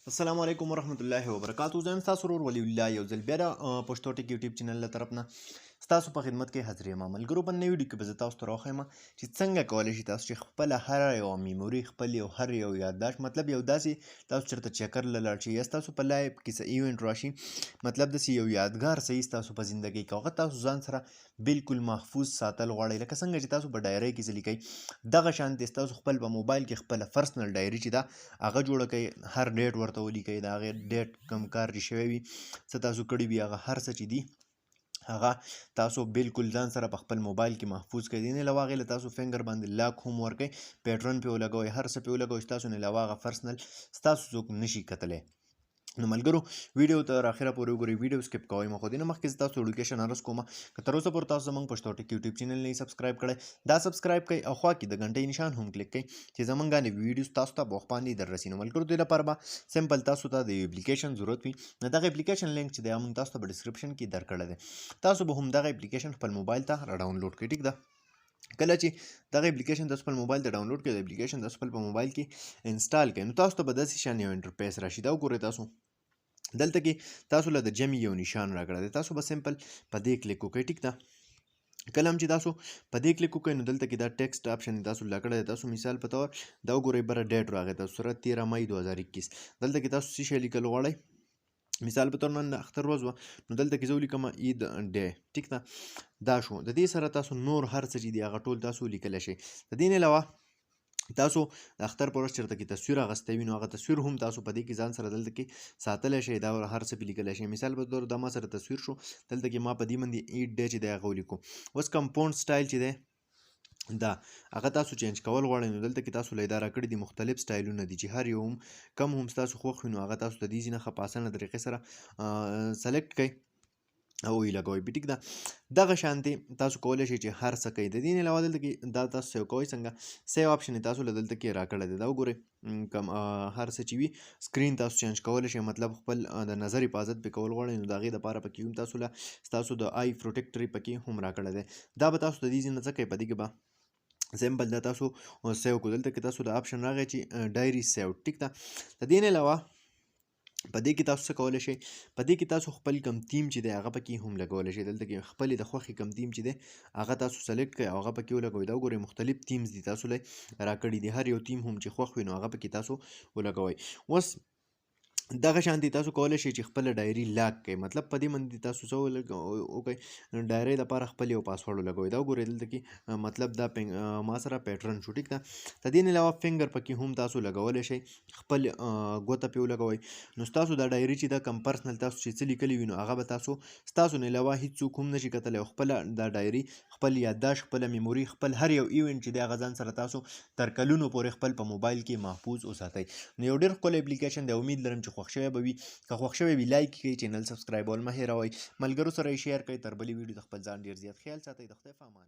السلام علیکم ورحمت الله وبرکاتو. زه یم ستاسو ورور ولی الله یو ځل بیا د پښتو ټیک یوټیوب چینل له طرف نه ستاسو په خدمت کې حاضر یم. ملګرو په نوي ویډیو کې به زه تاسو ته راوښیم چې څنګه کولی شئ تاسو چې خپله هره یوه میموري هر یو یادداشت مطلب یو داسې تاسو چېرته چکر له لاړ شئ یا ستاسو په لایف کې څه ایونټ راشي مطلب داسې یو یادګار صحیح ستاسو په زندګۍ کې هغه تاسو ځان سره بالکل محفوظ ساتل غواړئ لکه څنګه چې تاسو په ډایرۍ کې څه لیکئ دغه شانتې ستاسو خپل په موبایل کې خپله پرسنل ډایري چې ده هغه جوړه کړئ هر ډیټ ورته ولیکئ د هغې ډیټ کوم کار چې شوی وي څه تاسو کړي وي هغه هر څه چې دي هغه تاسو بالکل ځان سره په خپل موبایل کې محفوظ کړئ. دې نه علاوه هغې له تاسو فنګر باندې لاک هم ورکئ پیټرن پې ولګوئ هر څه پې ولګوئ چې تاسو نه علاوه هغه پرسنل ستاسو څوک نشي کتلی. نو ملګرو ویډیو تر اخره پورې وګورئ ویډیو سکپ کوئ مه خو دې نه مخکې زه تاسو ایډوکیشن عرض کومه که تر اوسه پورې تاسو زموږ پښتو ټیک یوټیوب چینل نه سبسکرایب کړی دا سبسکرایب کړئ او خوا کې د غنټۍ نشان هم کلیک کړئ چې زموږ نوي ویډیوز تاسو ته په وخت باندې در رسي. نو ملګرو دې لپاره به سمپل تاسو ته د یو اپلیکیشن ضرورت وي. نو دغه اپلیکیشن لینک چې دی همون تاسو ته په ډسکرپشن کې درکړی دی تاسو به هم دغه اپلیکیشن خپل موبایل ته را ډاونلوډ کړئ. ټیک ده کله چې دغه اپلیکیشن تاسو خپل موبایل ته ډاونلوډ کړئ د اپلیکیشن تاسو خپل په موبایل کې انسټال کړئ نو تاسو ته به داسې شان یو انټرفیس راشي دا وګورئ تاسو دلته کې تاسو له د جمع یو نشان راکړی دی تاسو به سمپل په دې کلیک وکړئ. ټیک ده کله هم چې تاسو په دې کلیک وکړئ نو دلته کې دا ټیکسټ آپشن تاسو لا کړی دی تاسو مثال په طور دا وګورئ بره ډیټ راغی تاسو سره 13 مئی 2021 دلته کې تاسو څه شی لیکل غواړئ مثال په طور نن د اختر ورځ وه نو دلته کې زه ولیکم عید ډے. ټیک ده دا شو د دې سره تاسو نور هر څه چې دي هغه ټول تاسو لیکلی شئ. د دې نه علاوه تاسو د اختر په ورځ چېرته کې تصویر اخیستی وي نو هغه تصویر هم تاسو په دې کې ځان سره دلته کې ساتلی شئ دا هر څه پې لیکلی شئ. مثال په طور دا ما سره تصویر شو دلته کې ما په دې باندې ایټ ډے چې دی هغه ولیکو. اوس کمپاونډ سټایل چې دی دا هغه تاسو چینج کول غواړئ نو دلته کې تاسو له دا راکړي دي مختلف سټایلونه دي چې هر یو هم کم هم ستاسو خوښ وي نو هغه تاسو د دې ځینه ښه په اسانه طریقې سره سلیکټ کړئ او یې لګوئ. ټیک ده دغه شانتې تاسو کولی شئ چې هر څه کوئ. د دې نه علاوه دلته کې دا تاسو سیو کوئ څنګه سیو آپشن یې تاسو له دلته کې راکړی دی دا وګورئ کم هر څه چې وي سکرین تاسو چینج کولی شئ مطلب خپل د نظر حفاظت پې کول غواړئ نو د هغې دپاره پکې هم تاسو له ستاسو د آی پروټیکټر پکې هم راکړی دی دا به تاسو د دې ځای نه څه کوئ په دې کې به سمپل دا تاسو سیو کړو دلته کې تاسو د آپشن راغی چې ډایري سیو. ټیک ده د دې نه علاوه په دې کې تاسو څه کولی شئ په دې کې تاسو خپل کم تیم چې دی هغه پکې هم لګولی شئ. دلته کې خپلې د خوښې کم تیم چې دی هغه تاسو سلیکټ کړئ او هغه پکې ولګوئ. دا وګورئ مختلف تیمز دي تاسو له راکړي دي هر یو تیم هم چې خوښ وي نو هغه پکې تاسو ولګوئ. اوس دغه شانتې تاسو کولی شئ چې خپله ډایري لاک کړئ مطلب په دې باندې تاسو څه وکړئ ډایرۍ دپاره خپل یو پاسورډ ولګوئ. دا وګورئ دلته کې مطلب دا ما سره پیټرن شو. ټیک ده د دې نه علاوه فنګر پکې هم تاسو لګولی شئ خپل ګوته پې ولګوئ نو ستاسو دا ډایري چې دا کم پرسنل تاسو چې څه لیکلي وي نو هغه به ستاسو نه علاوه هېڅوک هم نشي کتلی او خپله دا ډایري خپل یادداشت خپله میموري خپل هر یو ایونټ چې دی هغه ځان سره تاسو تر کلونو پورې خپل په موبایل کې محفوظ وساتئ. نو یو ډېر ښکلی اپلیکیشن دی امید لرم چې خوښ شوی به وي که خوښ شوی وي لایک کړئ چینل سبسکرایبول مه هېروئ ملګرو سره یې شیر کړئ تر بلې ویډیو د خپل ځان ډېر زیات خیال ساتئ د خدای په امان.